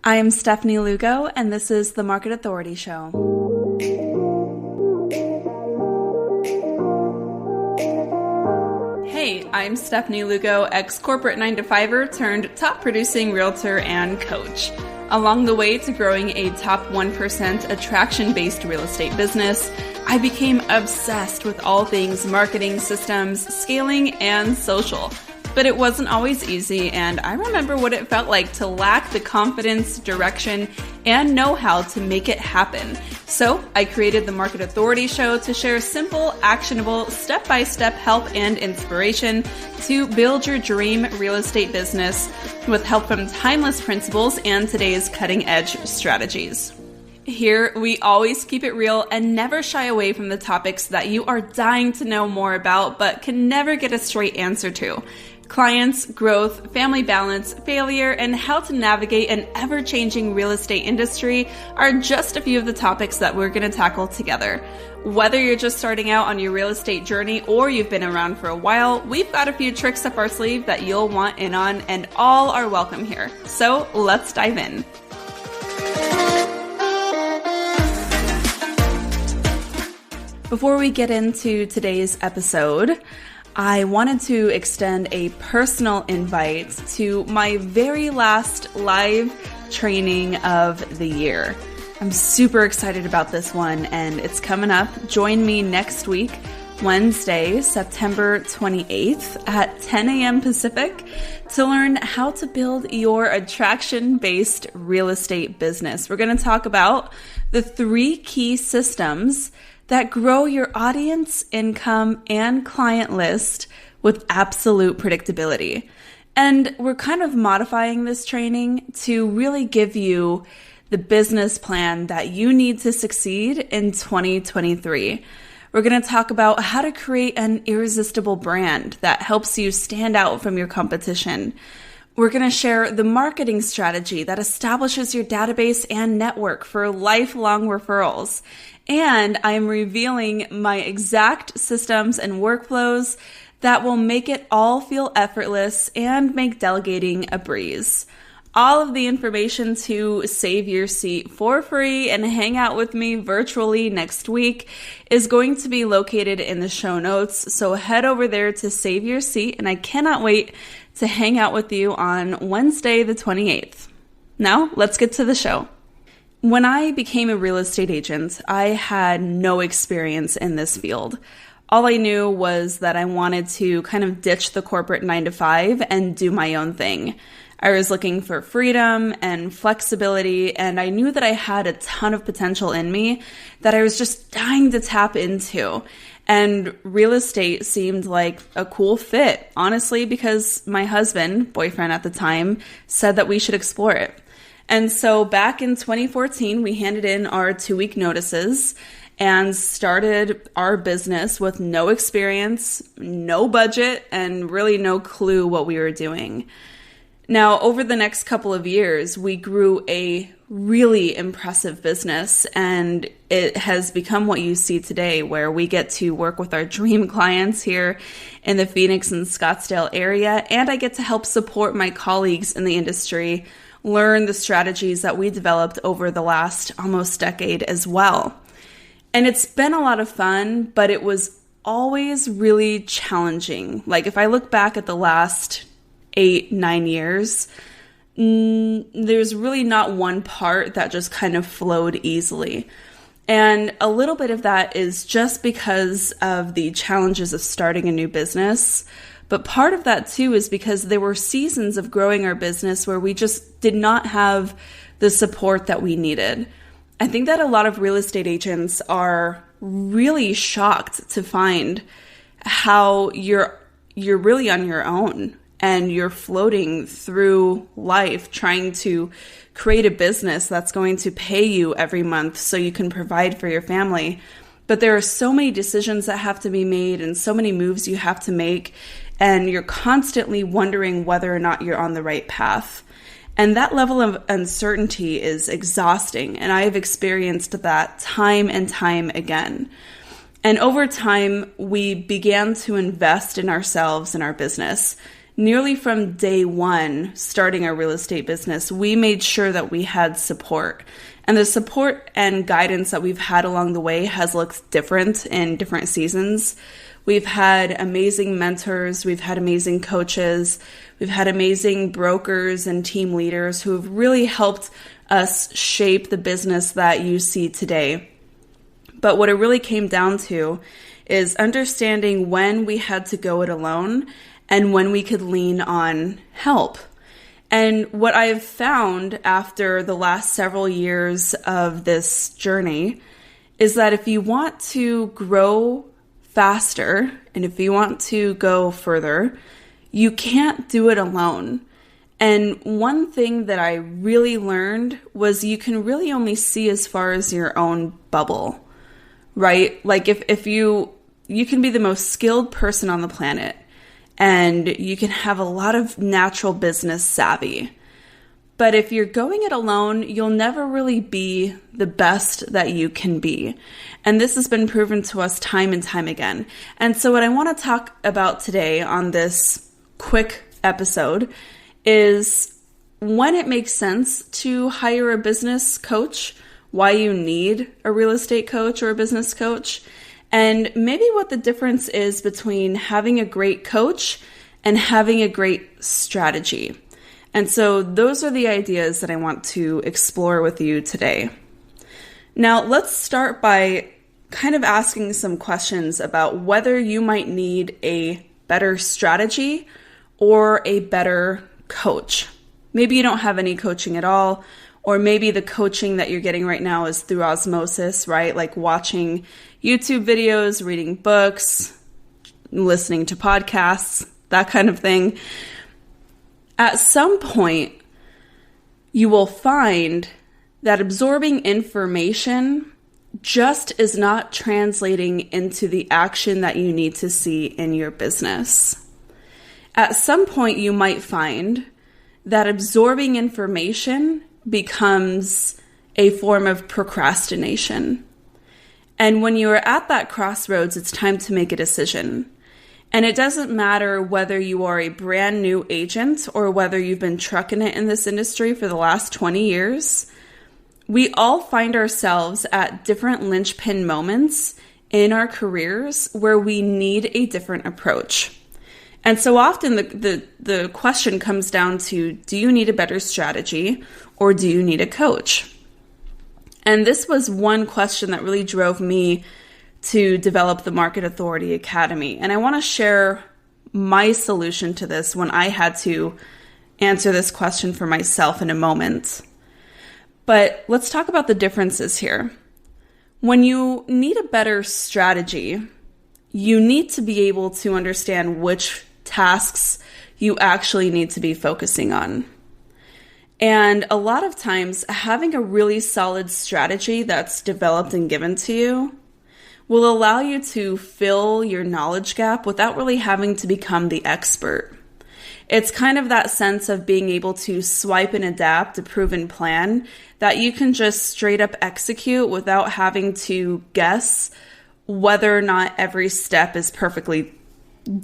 I'm Stefanie Lugo, and this is the Market Authority Show. Hey, I'm Stefanie Lugo, ex-corporate 9-to-5er turned top-producing realtor and coach. Along the way to growing a top 1% attraction-based real estate business, I became obsessed with all things marketing, systems, scaling, and social. But it wasn't always easy, and I remember what it felt like to lack the confidence, direction, and know-how to make it happen. So I created the Market Authority Show to share simple, actionable, step-by-step help and inspiration to build your dream real estate business with help from timeless principles and today's cutting-edge strategies. Here, we always keep it real and never shy away from the topics that you are dying to know more about but can never get a straight answer to. Clients, growth, family balance, failure, and how to navigate an ever-changing real estate industry are just a few of the topics that we're going to tackle together. Whether you're just starting out on your real estate journey or you've been around for a while, we've got a few tricks up our sleeve that you'll want in on, and all are welcome here. So let's dive in. Before we get into today's episode, I wanted to extend a personal invite to my very last live training of the year. I'm super excited about this one, and it's coming up. Join me next week, Wednesday, September 28th at 10 a.m. Pacific to learn how to build your attraction-based real estate business. We're going to talk about the 3 key systems that grow your audience, income, and client list with absolute predictability. And we're kind of modifying this training to really give you the business plan that you need to succeed in 2023. We're going to talk about how to create an irresistible brand that helps you stand out from your competition. We're going to share the marketing strategy that establishes your database and network for lifelong referrals. And I'm revealing my exact systems and workflows that will make it all feel effortless and make delegating a breeze. All of the information to save your seat for free and hang out with me virtually next week is going to be located in the show notes. So head over there to save your seat, and I cannot wait to hang out with you on Wednesday the 28th. Now, let's get to the show. When I became a real estate agent, I had no experience in this field. All I knew was that I wanted to kind of ditch the corporate 9-to-5 and do my own thing. I was looking for freedom and flexibility, and I knew that I had a ton of potential in me that I was just dying to tap into. And real estate seemed like a cool fit, honestly, because my husband, boyfriend at the time, said that we should explore it. And so back in 2014, we handed in our 2-week notices and started our business with no experience, no budget, and really no clue what we were doing. Now, over the next couple of years, we grew a really impressive business, and it has become what you see today, where we get to work with our dream clients here in the Phoenix and Scottsdale area, and I get to help support my colleagues in the industry learn the strategies that we developed over the last almost decade as well. And it's been a lot of fun, but it was always really challenging. Like if I look back at the last 8-9 years, there's really not one part that just kind of flowed easily. And a little bit of that is just because of the challenges of starting a new business. But part of that too is because there were seasons of growing our business where we just did not have the support that we needed. I think that a lot of real estate agents are really shocked to find how you're really on your own and you're floating through life trying to create a business that's going to pay you every month so you can provide for your family. But there are so many decisions that have to be made and so many moves you have to make, and you're constantly wondering whether or not you're on the right path. And that level of uncertainty is exhausting, and I have experienced that time and time again. And over time, we began to invest in ourselves and our business. nearly from day one, starting our real estate business, we made sure that we had support. And the support and guidance that we've had along the way has looked different in different seasons. We've had amazing mentors, we've had amazing coaches, we've had amazing brokers and team leaders who have really helped us shape the business that you see today. But what it really came down to is understanding when we had to go it alone and when we could lean on help. And what I've found after the last several years of this journey is that if you want to grow faster and if you want to go further, you can't do it alone. And one thing that I really learned was you can really only see as far as your own bubble, right? Like if you can be the most skilled person on the planet and you can have a lot of natural business savvy. But if you're going it alone, you'll never really be the best that you can be. And this has been proven to us time and time again. And so what I want to talk about today on this quick episode is when it makes sense to hire a business coach, why you need a real estate coach or a business coach, and maybe what the difference is between having a great coach and having a great strategy. And so those are the ideas that I want to explore with you today. Now, let's start by kind of asking some questions about whether you might need a better strategy or a better coach. Maybe you don't have any coaching at all, or maybe the coaching that you're getting right now is through osmosis, right? Like watching YouTube videos, reading books, listening to podcasts, that kind of thing. At some point, you will find that absorbing information just is not translating into the action that you need to see in your business. At some point, you might find that absorbing information becomes a form of procrastination. And when you are at that crossroads, it's time to make a decision. And it doesn't matter whether you are a brand new agent or whether you've been trucking it in this industry for the last 20 years. We all find ourselves at different linchpin moments in our careers where we need a different approach. And so often the question comes down to, do you need a better strategy or do you need a coach? And this was one question that really drove me to develop the Market Authority Academy. And I want to share my solution to this when I had to answer this question for myself in a moment. But let's talk about the differences here. When you need a better strategy, you need to be able to understand which tasks you actually need to be focusing on. And a lot of times, having a really solid strategy that's developed and given to you will allow you to fill your knowledge gap without really having to become the expert. It's kind of that sense of being able to swipe and adapt a proven plan that you can just straight up execute without having to guess whether or not every step is perfectly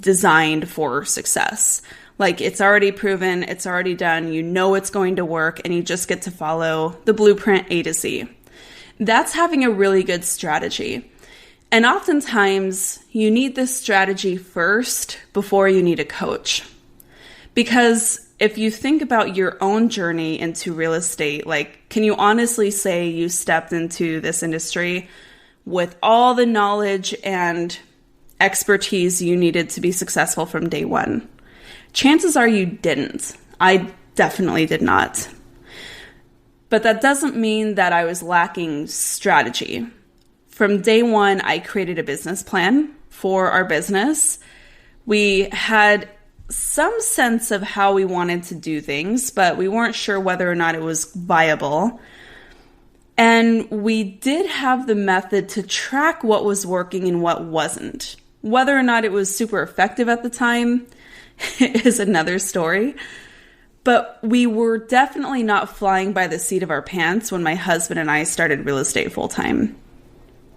designed for success. Like, it's already proven, it's already done, you know it's going to work, and you just get to follow the blueprint A to Z. That's having a really good strategy. And oftentimes, you need this strategy first before you need a coach. Because if you think about your own journey into real estate, like, can you honestly say you stepped into this industry with all the knowledge and expertise you needed to be successful from day one? Chances are you didn't. I definitely did not. But that doesn't mean that I was lacking strategy. From day one, I created a business plan for our business. We had some sense of how we wanted to do things, but we weren't sure whether or not it was viable. And we did have the method to track what was working and what wasn't. Whether or not it was super effective at the time is another story. But we were definitely not flying by the seat of our pants when my husband and I started real estate full time.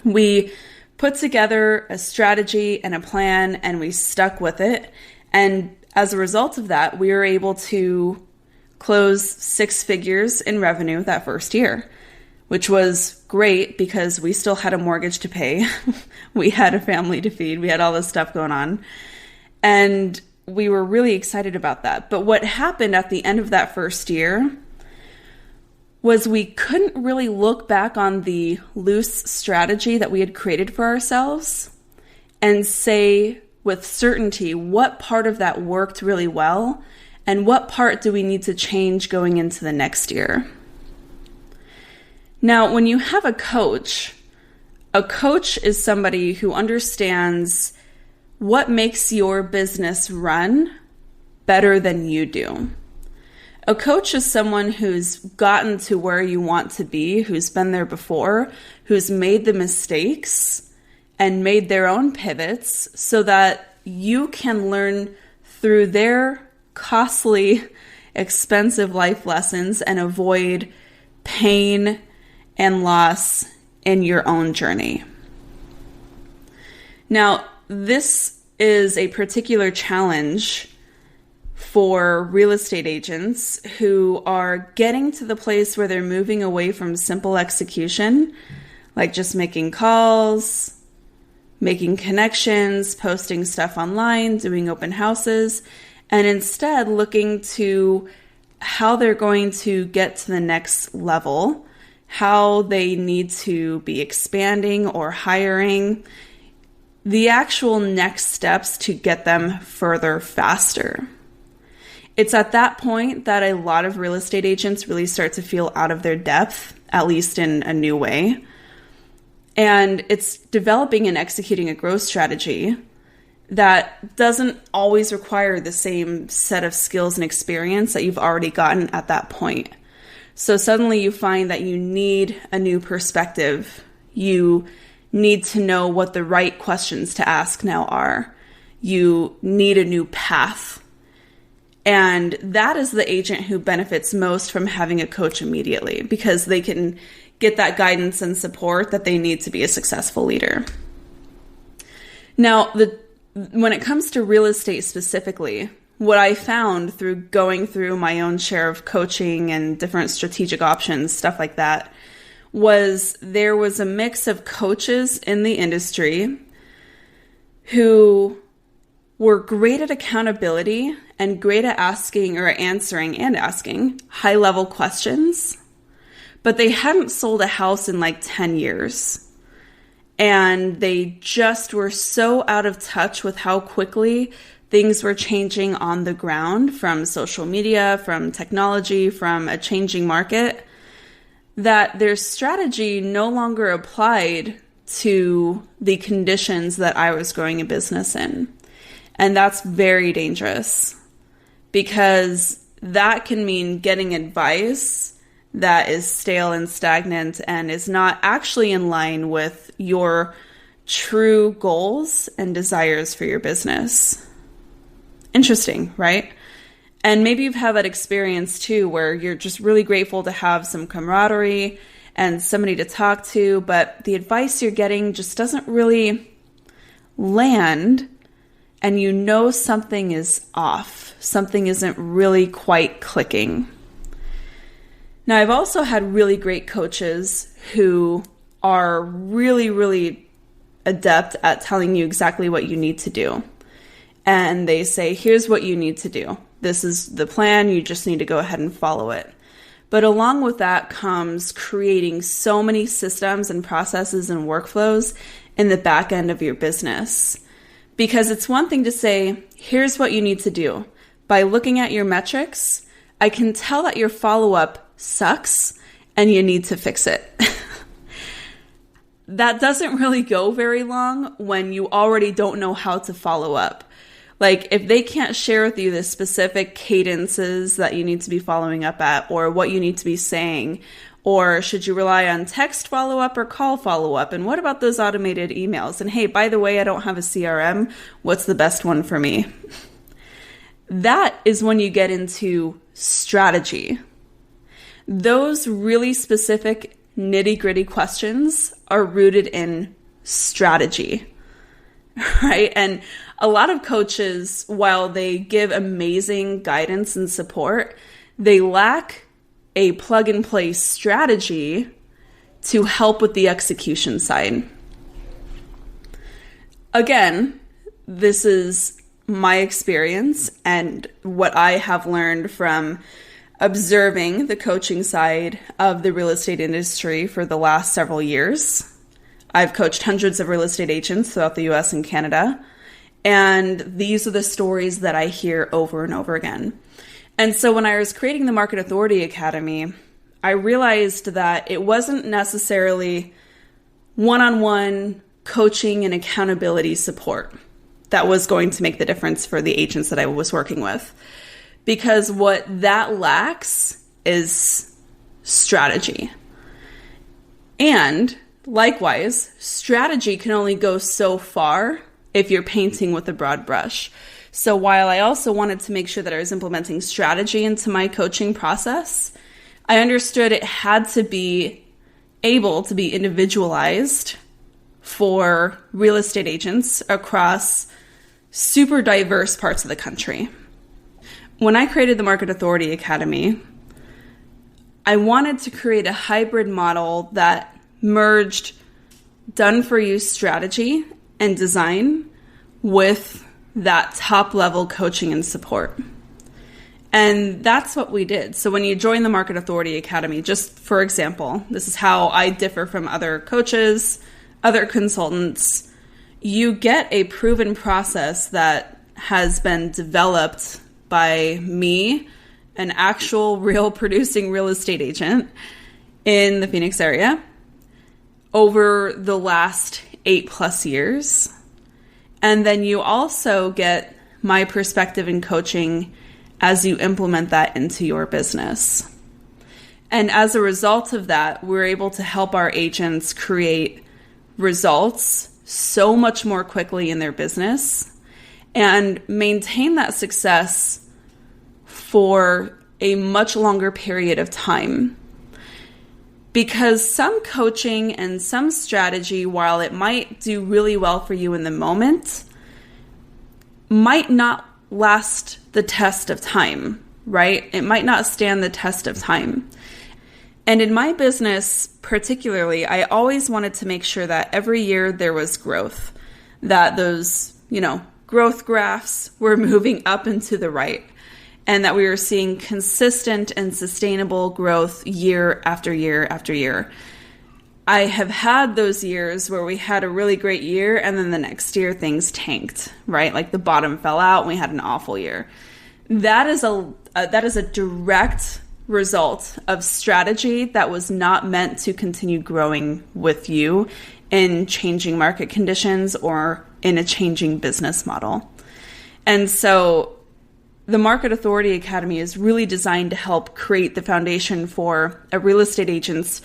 We put together a strategy and a plan and we stuck with it. And as a result of that, we were able to close 6 figures in revenue that first year, which was great because we still had a mortgage to pay. We had a family to feed. We had all this stuff going on. And we were really excited about that. But what happened at the end of that first year was we couldn't really look back on the loose strategy that we had created for ourselves and say with certainty what part of that worked really well and what part do we need to change going into the next year. Now, when you have a coach is somebody who understands what makes your business run better than you do. A coach is someone who's gotten to where you want to be, who's been there before, who's made the mistakes and made their own pivots so that you can learn through their costly, expensive life lessons and avoid pain and loss in your own journey. Now, this is a particular challenge for real estate agents who are getting to the place where they're moving away from simple execution, like just making calls, making connections, posting stuff online, doing open houses, and instead looking to how they're going to get to the next level, how they need to be expanding or hiring, the actual next steps to get them further faster. It's at that point that a lot of real estate agents really start to feel out of their depth, at least in a new way. And it's developing and executing a growth strategy that doesn't always require the same set of skills and experience that you've already gotten at that point. So suddenly you find that you need a new perspective. You need to know what the right questions to ask now are. You need a new path. And that is the agent who benefits most from having a coach immediately because they can get that guidance and support that they need to be a successful leader. Now, when it comes to real estate specifically, what I found through going through my own share of coaching and different strategic options, stuff like that, was there was a mix of coaches in the industry who were great at accountability and great at asking high-level questions, but they hadn't sold a house in like 10 years. And they just were so out of touch with how quickly things were changing on the ground from social media, from technology, from a changing market, that their strategy no longer applied to the conditions that I was growing a business in. And that's very dangerous because that can mean getting advice that is stale and stagnant and is not actually in line with your true goals and desires for your business. Interesting, right? And maybe you've had that experience too, where you're just really grateful to have some camaraderie and somebody to talk to, but the advice you're getting just doesn't really land, and you know something is off. Something isn't really quite clicking. Now, I've also had really great coaches who are really, really adept at telling you exactly what you need to do. And they say, here's what you need to do. This is the plan. You just need to go ahead and follow it. But along with that comes creating so many systems and processes and workflows in the back end of your business. Because it's one thing to say, here's what you need to do. By looking at your metrics, I can tell that your follow-up sucks and you need to fix it. That doesn't really go very long when you already don't know how to follow up. Like if they can't share with you the specific cadences that you need to be following up at or what you need to be saying, or should you rely on text follow-up or call follow-up? And what about those automated emails? And hey, by the way, I don't have a CRM. What's the best one for me? That is when you get into strategy. Those really specific nitty-gritty questions are rooted in strategy. right? And a lot of coaches, while they give amazing guidance and support, they lack a plug and play strategy to help with the execution side. Again, this is my experience and what I have learned from observing the coaching side of the real estate industry for the last several years. I've coached hundreds of real estate agents throughout the US and Canada, and these are the stories that I hear over and over again. And so when I was creating the Market Authority Academy, I realized that it wasn't necessarily one-on-one coaching and accountability support that was going to make the difference for the agents that I was working with. Because what that lacks is strategy. And likewise, strategy can only go so far if you're painting with a broad brush. So while I also wanted to make sure that I was implementing strategy into my coaching process, I understood it had to be able to be individualized for real estate agents across super diverse parts of the country. When I created the Market Authority Academy, I wanted to create a hybrid model that merged done-for-you strategy and design with that top-level coaching and support. And that's what we did. So when you join the Market Authority Academy, just for example, this is how I differ from other coaches, other consultants. You get a proven process that has been developed by me, an actual real producing real estate agent in the Phoenix area over the last 8+ years. And then you also get my perspective in coaching as you implement that into your business. And as a result of that, we're able to help our agents create results so much more quickly in their business and maintain that success for a much longer period of time. Because some coaching and some strategy, while it might do really well for you in the moment, might not last the test of time, right? It might not stand the test of time. And in my business particularly, I always wanted to make sure that every year there was growth, that those, growth graphs were moving up and to the right, and that we were seeing consistent and sustainable growth year after year after year. I have had those years where we had a really great year and then the next year things tanked, right? Like the bottom fell out and we had an awful year. That is a direct result of strategy that was not meant to continue growing with you in changing market conditions or in a changing business model. And so the Market Authority Academy is really designed to help create the foundation for a real estate agent's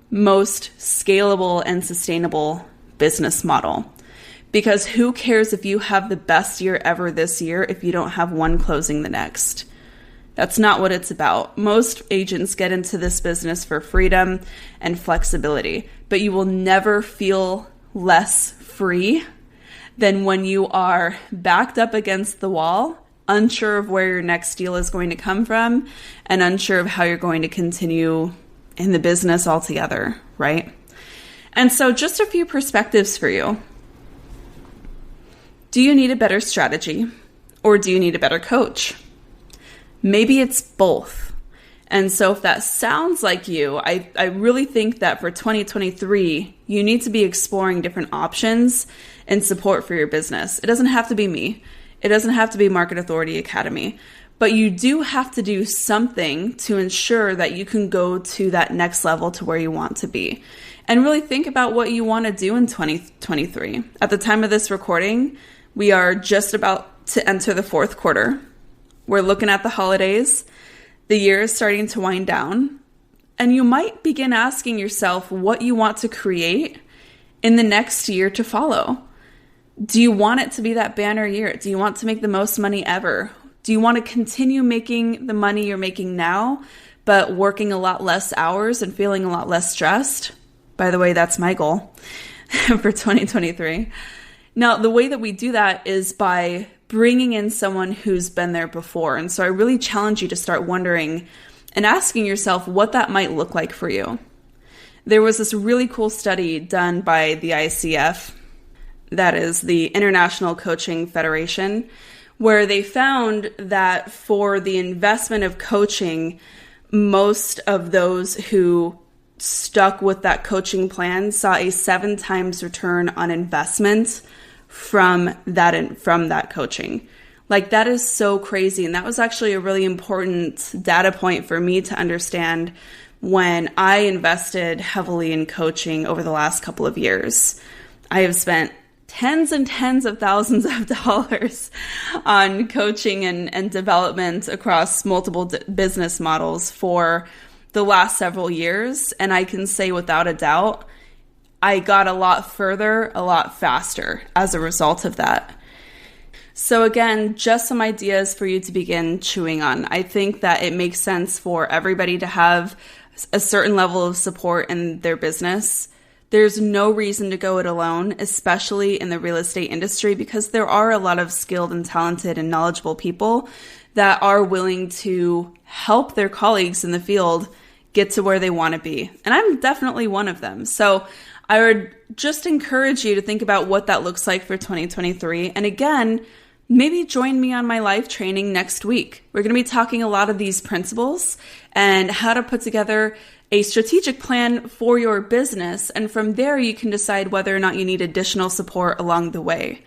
most scalable and sustainable business model. Because who cares if you have the best year ever this year if you don't have one closing the next? That's not what it's about. Most agents get into this business for freedom and flexibility, but you will never feel less free than when you are backed up against the wall, unsure of where your next deal is going to come from, and unsure of how you're going to continue in the business altogether, right? And so just a few perspectives for you. Do you need a better strategy or do you need a better coach? Maybe it's both. And so if that sounds like you, I really think that for 2023, you need to be exploring different options and support for your business. It doesn't have to be me. It doesn't have to be Market Authority Academy. But you do have to do something to ensure that you can go to that next level to where you want to be. And really think about what you want to do in 2023. At the time of this recording, we are just about to enter the fourth quarter. We're looking at the holidays. The year is starting to wind down. And you might begin asking yourself what you want to create in the next year to follow. Do you want it to be that banner year? Do you want to make the most money ever? Do you want to continue making the money you're making now, but working a lot less hours and feeling a lot less stressed? By the way, that's my goal for 2023. Now, the way that we do that is by bringing in someone who's been there before. And so I really challenge you to start wondering and asking yourself what that might look like for you. There was this really cool study done by the ICF, that is the International Coaching Federation, where they found that for the investment of coaching, most of those who stuck with that coaching plan saw a 7 times return on investment from that coaching. Like, that is so crazy. And that was actually a really important data point for me to understand when I invested heavily in coaching over the last couple of years. I have spent tens and tens of thousands of dollars on coaching and development across multiple business models for the last several years. And I can say without a doubt, I got a lot further, a lot faster as a result of that. So again, just some ideas for you to begin chewing on. I think that it makes sense for everybody to have a certain level of support in their business. There's no reason to go it alone, especially in the real estate industry, because there are a lot of skilled and talented and knowledgeable people that are willing to help their colleagues in the field get to where they want to be. And I'm definitely one of them. So I would just encourage you to think about what that looks like for 2023. And again, maybe join me on my live training next week. We're going to be talking a lot of these principles and how to put together a strategic plan for your business. And from there, you can decide whether or not you need additional support along the way.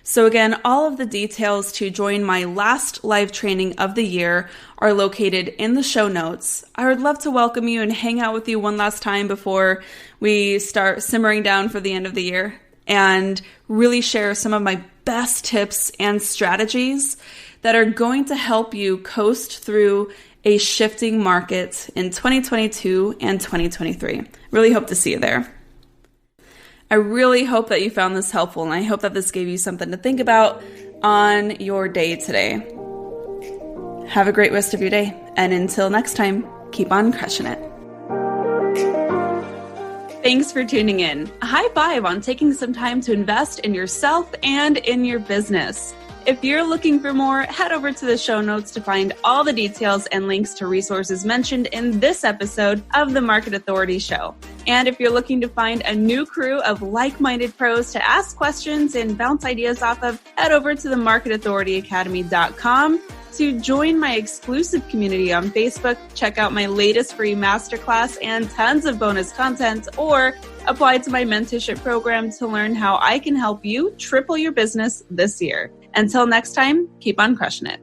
So again, all of the details to join my last live training of the year are located in the show notes. I would love to welcome you and hang out with you one last time before we start simmering down for the end of the year and really share some of my best tips and strategies that are going to help you coast through a shifting market in 2022 and 2023. Really hope to see you there. I really hope that you found this helpful, and I hope that this gave you something to think about on your day today. Have a great rest of your day, and until next time, keep on crushing it. Thanks for tuning in. A high five on taking some time to invest in yourself and in your business. If you're looking for more, head over to the show notes to find all the details and links to resources mentioned in this episode of the Market Authority Show. And if you're looking to find a new crew of like-minded pros to ask questions and bounce ideas off of, head over to the marketauthorityacademy.com to join my exclusive community on Facebook, check out my latest free masterclass and tons of bonus content, or apply to my mentorship program to learn how I can help you triple your business this year. Until next time, keep on crushing it.